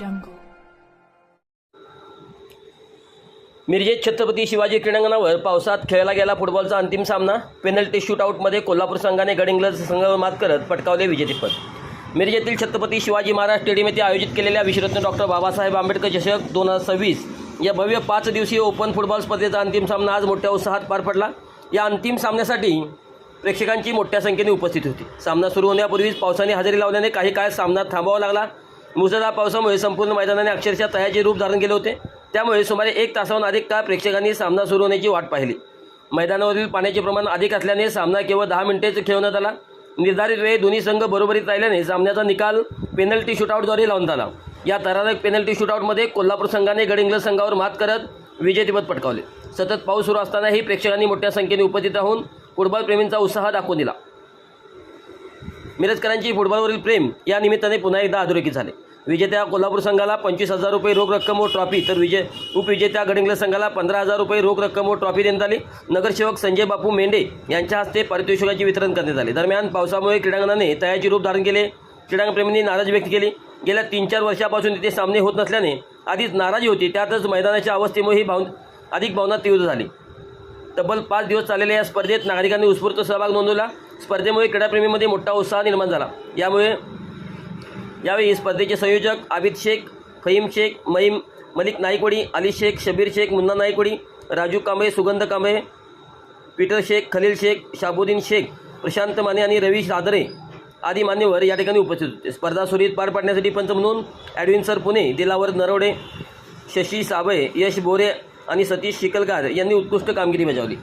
jungle. मिरजेत Chhatrapati Shivaji क्रीडांगणावर पावसात खेळला गेला फुटबॉलचा अंतिम सामना. पेनल्टी शूटआउटमध्ये कोल्हापूर संघाने गडिंग्लज संघावर मात करत पटकावले विजेतेपद. मिरजेतील छत्रपती शिवाजी महाराज स्टेडियम येथे आयोजित केलेल्या विश्वरत्न डॉक्टर बाबासाहेब आंबेडकर चषक 2026 या भव्य 5 दिवसीय ओपन फुटबॉल स्पर्धेचा अंतिम सामना आज मोठ्या उत्साहात पार पडला. या अंतिम सामन्यासाठी प्रेक्षकांची मोठ्या संख्येने उपस्थिती होती. सामना सुरू होण्यापूर्वीच पावसाने हजेरी लावल्याने काही काळ सामना थांबवावा लागला. मुसळधार पावसामुळे संपूर्ण मैदानाने अक्षरशः तळ्याचे रूप धारण केले होते. त्यामुळे सुमारे 1 तासाहून अधिक काळ प्रेक्षकांनी सामना सुरू होण्याची वाट पाहिली. मैदानावरील पाण्याचे प्रमाण अधिक असल्याने सामना केवळ 10 मिनिटेच खेळवण्यात आला. निर्धारित वेळी दोन्ही संघ बरोबरीत राहिल्याने सामन्याचा निकाल पेनल्टी शूटआउटद्वारे लावण्यात आला. या थरारक पेनल्टी शूटआउटमध्ये कोल्हापूर संघाने गडिंग्लज संघावर मात करत विजेतेपद पटकावले. सतत पाऊस सुरू असतानाही प्रेक्षकांनी मोठ्या संख्येने उपस्थित राहून फुटबॉल प्रेमींचा उत्साह दाखवून दिला. मिरजकरांची फुटबॉलवरील प्रेम या निमित्ताने पुन्हा एकदा अधोरेखित झाले. विजेत्या कोल्हापूर संघाला 25,000 रुपये रोख रक्कम व ट्रॉफी तर उपविजेत्या गडिंग्लज संघाला 15,000 रुपये रोख रक्कम व ट्रॉफी देण्यात आली. नगरसेवक संजय बापू मेंढे यांच्या हस्ते पारितोषिकाचे वितरण करण्यात आले. दरम्यान पावसामुळे क्रीडांगणाने तळ्याचे रूप धारण केले. क्रीडाप्रेमींनी नाराजी व्यक्त केली. गेल्या 3-4 वर्षापासून तिथे सामने होत नसल्याने आधीच नाराजी होती. त्यातच मैदानाच्या अवस्थेमुळे ही अधिक भावना तीव्र झाली. तब्बल 5 दिवस चाललेल्या या स्पर्धेत नागरिकांनी उत्स्फूर्त सहभाग नोंदवला. स्पर्धेमुळे क्रीडाप्रेमींमध्ये मोठा उत्साह निर्माण झाला. यावेळी स्पर्धेचे संयोजक आबिद शेख, फहीम शेख, मलिक नाईकवडी, अली शेख, शबीर शेख, मुन्ना नाईकवडी, राजू कांबळे, सुगंध कांबळे, पीटर शेख, खलील शेख, शाबुद्दीन शेख, प्रशांत माने आणि रवी सादरे आदी मान्यवर या ठिकाणी उपस्थित होते. स्पर्धा सुरळीत पार पाडण्यासाठी पंच म्हणून ॲडविन सर पुणे, दिलावर नरवडे, शशी साबळे, यश बोरे आणि सतीश शिकलकार यांनी उत्कृष्ट कामगिरी बजावली.